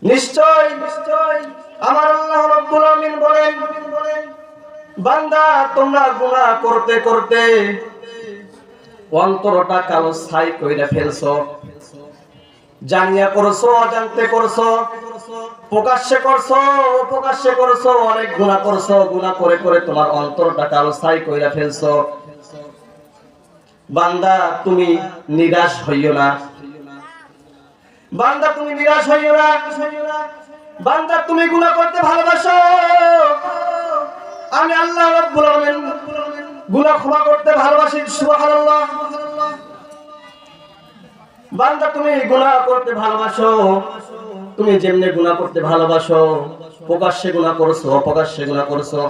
নিশ্চয় আমার আল্লাহ রাব্বুল আমিন বলেন, বান্দা তোমরা গুনাহ করতে করতে অন্তরটা কালো ছাই কইরা ফেলছো। জানিয়া করছো, অজান্তে করছো, প্রকাশ্যে করছো, অপ্রকাশ্যে করছো, অনেক গুনাহ করছো। গুনাহ করে করে তোমার অন্তরটা কালো ছাই কইরা ফেলছো। বান্দা তুমি নিরাশ হইও না, বান্দা তুমি নিরাশ হইও না। বান্দা তুমি গুনাহ করতে ভালোবাসো, আমি আল্লাহ রাব্বুল আমিন গুনাহ ক্ষমা করতে ভালোবাসি। সুবহানাল্লাহ। বান্দা তুমি গুনাহ করতে ভালোবাসো, তুমি যেমনে গুনাহ করতে ভালোবাসো, প্রকাশ্যে গুনাহ করছো, অপ্রকাশ্যে গুনাহ করছো,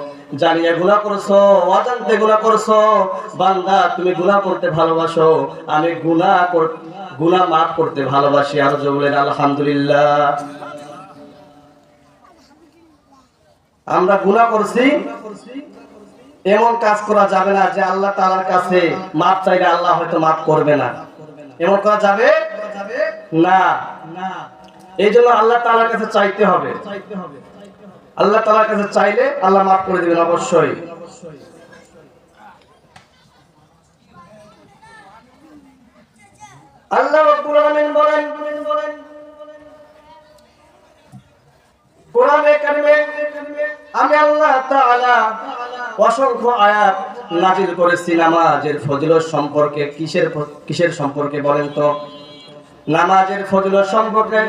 জানিয়া গুনাহ করছো, অজান্তে গুনাহ করছো। বান্দা তুমি গুনাহ করতে ভালোবাসো, আমি গুনাহ মাফ করতে ভালোবাসি। আর জোরে বলেন আলহামদুলিল্লাহ। আমরা গুনাহ করছি, এমন কাজ করা যাবে না যে আল্লাহ তাআলার কাছে মাফ চাইলে আল্লাহ হয়তো মাফ করবে না, এমন করা যাবে না। এই জন্য আল্লাহ তাআলার কাছে চাইতে হবে। আল্লাহ তাআলার কাছে চাইলে আল্লাহ মাফ করে দিবেন অবশ্যই। আল্লাহ রাব্বুল আলামিন বলেন কোরআনে কারিমে, আমি আল্লাহ তাআলা অসংখ্য আয়াত নাযিল করেছি নামাজের ফজিলত সম্পর্কে। কিসের সম্পর্কে বলেন তো? নামাজের ফজিলত সম্পর্কে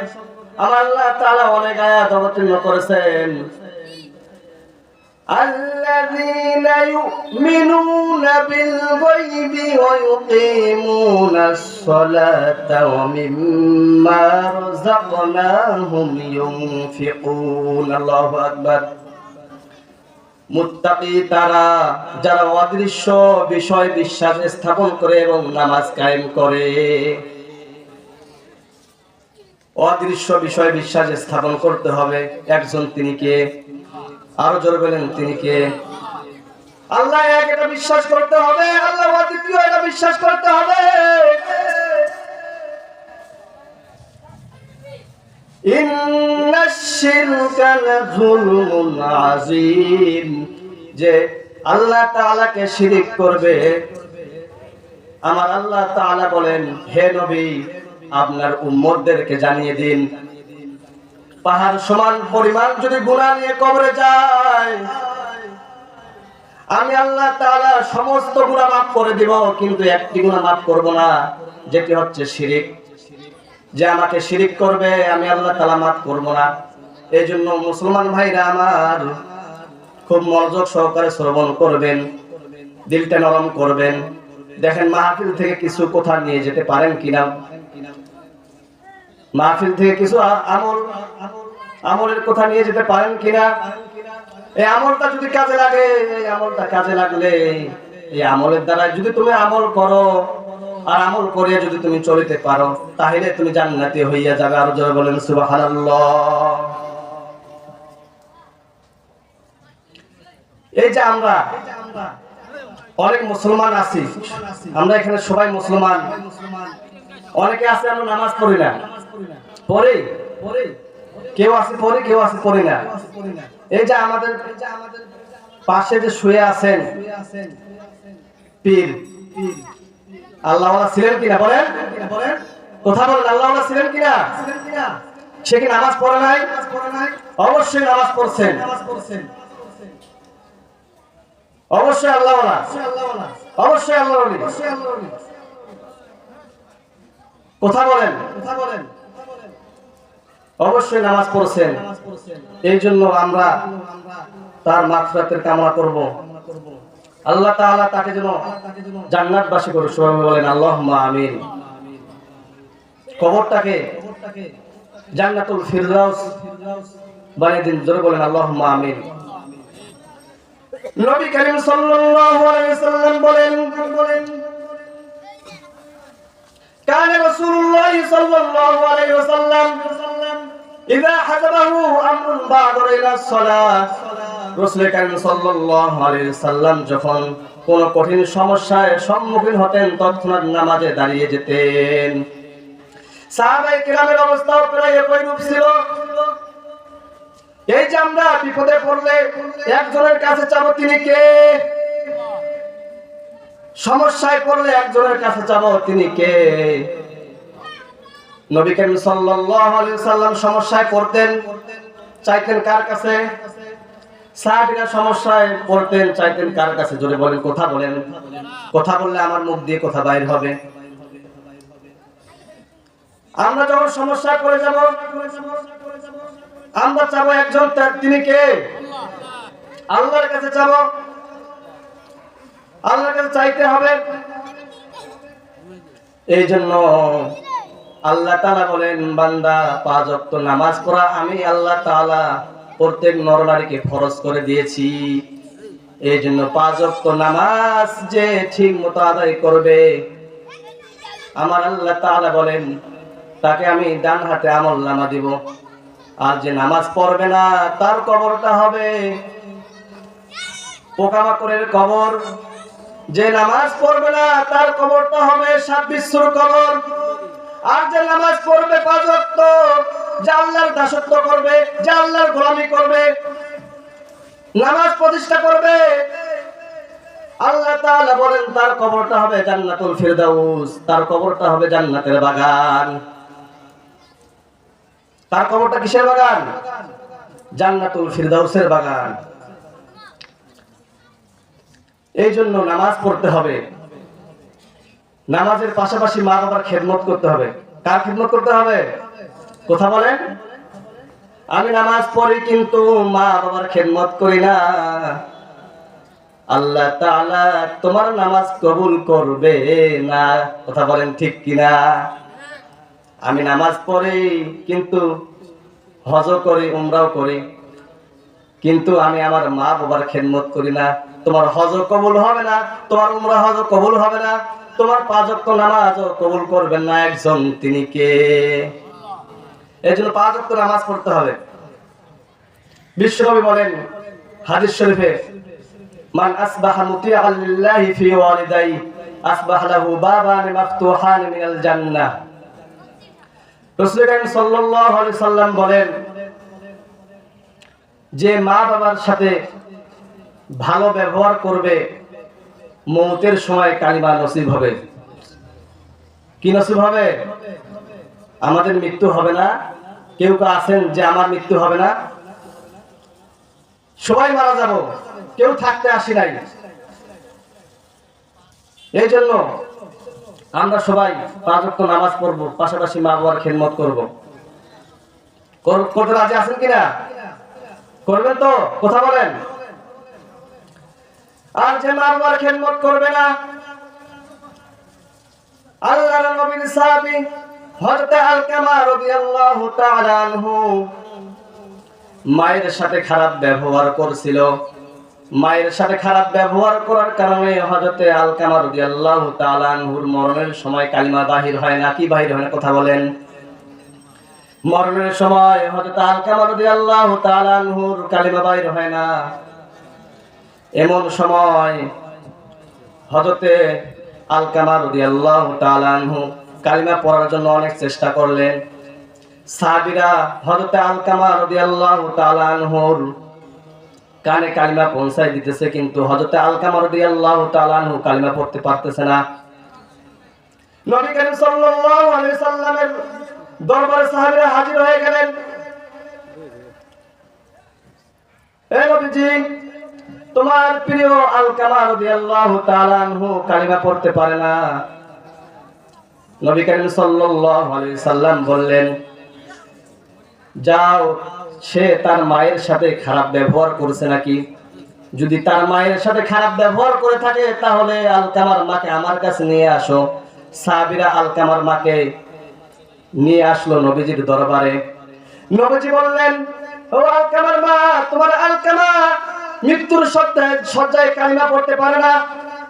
আমার আল্লাহ তাআলা অনেক আয়াত অবতীর্ণ করেছেন। আল্লাযীনা ইউমিনুনা বিল গায়বি ওয়া ইউকিমুনাস সালাতা ওয়া মিম্মা রাযাকনাহুম ইউনফিকুন। আল্লাহু আকবার। মুত্তাকি তারা যারা অদৃশ্য বিষয় বিশ্বাস স্থাপন করে এবং নামাজ কায়েম করে। অদৃশ্য বিষয় বিশ্বাস স্থাপন করতে হবে। একজন তিনি কে? আরো জোরে বলেন তিনি কে? আল্লাহ এক, এটা বিশ্বাস করতে হবে। আল্লাহ অদ্বিতীয়, এটা বিশ্বাস করতে হবে। ইন্নাশ শিরকা লাযুলমুন আযীম, যে আল্লাহ তাআলাকে শিরিক করবে, আমার আল্লাহ তাআলা বলেন, হে নবী আপনার উম্মতদেরকে জানিয়ে দিন, পাহাড় সমান পরিমাণ যদি গুনাহ নিয়ে কবরে যায়, আমি আল্লাহ তাআলা সমস্ত গুনাহ মাফ করে দিব, কিন্তু একটি গুনাহ মাফ করব না, যেটি হচ্ছে শিরিক। যে আমাকে শিরিক করবে আমি আল্লাহ তাআলা মাফ করব না। এই জন্য মুসলমান ভাইরা আমার খুব মনোযোগ সহকারে শ্রবণ করবেন, দিলটা নরম করবেন। দেখেন মাহফিল থেকে কিছু কথা নিয়ে যেতে পারেন কিনা, মাহফিল থেকে কিছু আমলের কথা নিয়ে যেতে পারেন কিনা। এই আমলটা যদি কাজে লাগে, এই আমলটা কাজে লাগলে, এই আমলের দ্বারা যদি তুমি আমল করো আর আমল করে যদি তুমি চলতে পারো, তাহলে তুমি জান্নাতি হইয়া যাবে। আর জোরে বলেন সুবহানাল্লাহ। এই যে আমরা অনেক মুসলমান আছি, আমরা এখানে সবাই মুসলমান। অনেকে আছে আমরা নামাজ পড়ি না, পড়ি, কেউ আছে পড়ি, কেউ আছে পড়ি না। এই যে আমাদের পাশে যে শুয়ে আছেন পীর, আল্লাহওয়ালা ছিলেন কিনা বলেন? কথা বলেন, আল্লাহওয়ালা ছিলেন কিনা? সে কি নামাজ পড়ে নাই? অবশ্যই নামাজ পড়ছেন, অবশ্যই আল্লাহওয়ালা, অবশ্যই আল্লাহওয়ালি। কথা বলেন, অবশ্যই নামাজ পড়ছেন। এই জন্য আমরা তার মাগফিরাতের কামনা করব। আল্লাহ তাআলা তাকে যেন জান্নাতবাসী করে। সবাই বলেন আল্লাহুম্মা আমিন। কবরটাকে জান্নাতুল ফিরদাউস বানিয়ে দিন। জোরে বলেন আল্লাহুম্মা আমিন। নবী করিম সাল্লাল্লাহু আলাইহি ওয়াসাল্লাম বলেন, কানা রাসূলুল্লাহ সাল্লাল্লাহু আলাইহি ওয়াসাল্লাম ইযা হাযাবাহু আমরুন বা'দা ইলা সালাত, রাসূল করিম সাল্লাল্লাহু আলাইহি ওয়াসাল্লাম যখন কোন কঠিন সমস্যায় সম্মুখীন হতেন তৎক্ষণাৎ নামাজে দাঁড়িয়ে যেতেন। সাহাবায়ে কেরামের অবস্থাও প্রায় একই রূপ ছিল। এই যে আমরা বিপদে পড়লে একজনের কাছে যাবো, তিনি কে? সমস্যায় পড়লে একজনের কাছে যাবো, তিনি কে? নবী করিম সাল্লাল্লাহু আলাইহি সাল্লাম সমস্যায় পড়তেন, চাইতেন কার কাছে? সাহাবীরা সমস্যায় পড়তেন, চাইতেন কার কাছে? জোরে বলেন, কথা বলেন। কথা বললে আমার মুখ দিয়ে কথা বাইর হবে। আমরা যখন সমস্যায় পড়ে যাব, আমরা চাবো একজন, তিনি কে? আল্লাহর কাছে চাবো, আল্লাহর কাছে চাইতে হবে। এই জন্য আল্লাহ তাআলা বলেন, বান্দা 5 ওয়াক্ত নামাজ পড়া আমি আল্লাহ তাআলা প্রত্যেক নরনারীকে ফরজ করে দিয়েছি। এই জন্য 5 ওয়াক্ত নামাজ যে ঠিক মতো আদায় করবে, আমার আল্লাহ তাআলা বলেন তাকে আমি ডান হাতে আমলনামা দিব। আর যে নামাজ পড়বে না, তার কবরটা হবে পোকামাকড়ের কবর। যে নামাজ পড়বে না, তার কবরটা হবে সাপ বিচ্ছুর কবর। আর যে নামাজ পড়বে 5 ওয়াক্ত, যে আল্লাহর দাসত্ব করবে, যে আল্লাহর গোলামি করবে, নামাজ প্রতিষ্ঠা করবে, আল্লাহ তাআলা বলেন তার কবরটা হবে জান্নাতুল ফিরদাউস, তার কবরটা হবে জান্নাতের বাগান। তার কবরটা কিসের বাগান? জান্নাতুল ফিরদাউসের বাগান। এই জন্য নামাজ পড়তে হবে। নামাজের পাশাপাশি মা বাবার খেদমত করতে হবে। কার খেদমত করতে হবে? কথা বলেন। আমি নামাজ পড়ি কিন্তু মা বাবার খেদমত করি না, আল্লাহ তাআলা তোমার নামাজ কবুল করবে না। কথা বলেন ঠিক কিনা? আমি নামাজ পড়ি কিন্তু হজ করি, উমরাও করি, কিন্তু আমি আমার মা বাবার খেদমত করি না, তোমার হজ কবুল হবে না, তোমার উমরা হজ কবুল হবে না, তোমার 5 ওয়াক্ত নামাজও কবুল করবেন না একজন, তিনি কে? এই জন্য 5 ওয়াক্ত নামাজ পড়তে হবে। বিশ্বনবী বলেন হাদিস শরীফে, মান আসবাহা মুতিআন লিল্লাহি ফি ওয়ালিদাই আসবাহা লাহু বাবান মাফতুহান মিনাল জান্নাহ। রাসূল করিম সাল্লাল্লাহু আলাইহি সাল্লাম বলেন, যে মা বাবার সাথে ভালো ব্যবহার করবে, মৌতের সময় কালিমা নসিব হবে। কি নসিব হবে? আমাদের মৃত্যু হবে না। কেউ কেউ আছেন যে আমার মৃত্যু হবে না, সবাই মারা যাব, কেউ থাকতে আসি নাই। এই জন্য আমরা সবাই 5 ওয়াক্ত নামাজ পড়বো, পাশাপাশি মা বাবার খেদমত করবো। করতে রাজি আছেন কিনা? করবেন তো? কথা বলেন। আর যে মা বাবার খেদমত করবে না, আল্লাহর নবীর সাহাবী হযরত আলকামা রাদিয়াল্লাহু তাআলা আনহু মায়ের সাথে খারাপ ব্যবহার করছিল। মায়ের সাথে খারাপ ব্যবহার করার কারণে হযরত আলকামা রাদিয়াল্লাহু তাআলা আনহুর মরণের সময় কালিমা বাহির হয় না। কি বাহির হয় না? কথা বলেন। মরণের সময় হযরত আলকামা রাদিয়াল্লাহু তাআলা আনহুর কালিমা বাহির হয় না। এমন সময় হযরত আলকামা রাদিয়াল্লাহু তাআলা আনহু কালিমা পড়ার জন্য অনেক চেষ্টা করলেন। সাহাবীরা হযরত আলকামা রাদিয়াল্লাহু তাআলা আনহুর কানে কালিমা পৌঁছায় দিতেছে, কিন্তু হযরত আলকামা রাদিয়াল্লাহু তাআলা আনহু কালিমা পড়তে পারতেছে না। নবী করিম সাল্লাল্লাহু আলাইহি সাল্লামের দরবারে সাহাবীরা হাজির হয়ে গেলেন। হে নবীজি, তোমার প্রিয় আলকামা রাদিয়াল্লাহু তাআলা আনহু কালিমা পড়তে পারে না। নবী করিম সাল্লাল্লাহু আলাইহি সাল্লাম বললেন, যাও, সে তার মায়ের সাথে খারাপ ব্যবহার করেছে নাকি? যদি তার মায়ের সাথে খারাপ ব্যবহার করে থাকে, তাহলে আলকামার মাকে আমার কাছে নিয়ে আসো। সাহাবীরা আলকামার মাকে নিয়ে আসলো নবীজির দরবারে। নবীজি বললেন, ও আলকামার মা, তোমার আলকামা মৃত্যুর শয্যায় কালিমা পড়তে পারে না।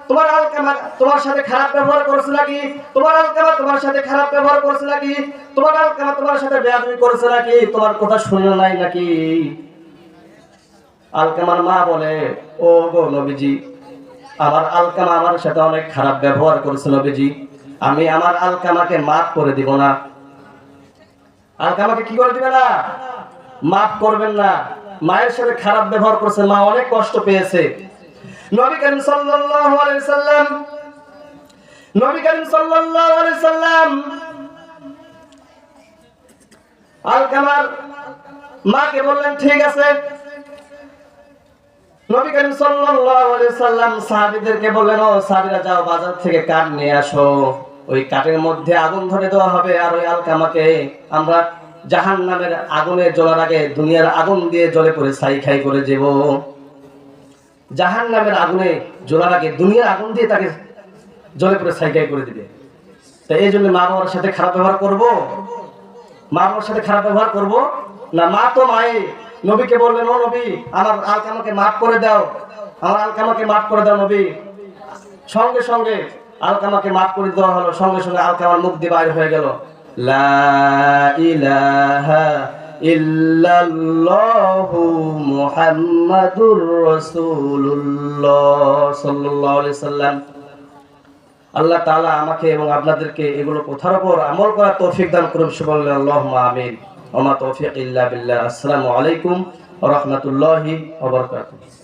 তোমার আলকামা তোমার সাথে খারাপ ব্যবহার করেছে নাকি? তোমার আলকামা তোমার সাথে খারাপ ব্যবহার করেছে নাকি? তোমার আলকামা তোমার সাথে বেয়াদবি করেছে নাকি? তোমার কথা শুনে নাই নাকি? আলকামার মা বলে, ও গো নবীজি, আমার আলকামা আমার সাথে অনেক খারাপ ব্যবহার করেছে নবীজি, আমি আমার আলকামাকে মাফ করে দিব না। আলকামাকে কি করে দিবে না? মাফ করবেন না। মায়ের সাথে খারাপ ব্যবহার করছে, মা অনেক কষ্ট পেয়েছে। নবী করিম সাল্লাল্লাহু আলাইহি সাল্লাম আলকামার মাকে বললেন ঠিক আছে। নবী করিম সাল্লাল্লাহু আলাইহি সাল্লাম সাহাবীদেরকে বললেন, ও সাহাবীরা যাও বাজার থেকে কাঠ নিয়ে আসো, ওই কাঠের মধ্যে আগুন ধরে দেওয়া হবে, আর ওই আলকামাকে আমরা জাহান্নামের আগুনে জ্বলার আগে দুনিয়ার আগুন দিয়ে জ্বলে পড়ে ছাই খাই করে দেব। জাহান্নামের আগুনে জ্বলার আগে দুনিয়ার আগুন দিয়ে তাকে জ্বলে পড়ে ছাই খাই করে দিবে। তাই এই জন্য মা বাবার সাথে খারাপ ব্যবহার করব? মা বাবার সাথে খারাপ ব্যবহার করব না? মা তো মায়ে। নবীকে বললেন, ও নবী আমার আলকামাকে মাফ করে দাও, আমার আলকামাকে মাফ করে দাও নবী। সঙ্গে সঙ্গে আলকামাকে মাফ করে দেওয়া হলো, সঙ্গে সঙ্গে আলকামার মুখ দিয়ে বাইরে হয়ে গেল, লা ইলাহা ইল্লাল্লাহু মুহাম্মাদুর রাসূলুল্লাহ সাল্লাল্লাহু আলাইহি সাল্লাম। আল্লাহ তাআলা আমাকে এবং আপনাদেরকে এগুলো কথার উপর আমল করার তৌফিক দান করুন। সুবহানাল্লাহ, আল্লাহুম্মা আমিন। ওয়া মা তাওফীক ইল্লা বিল্লাহ। আসসালামু আলাইকুম ওয়া রাহমাতুল্লাহি ওয়া বারাকাতুহু।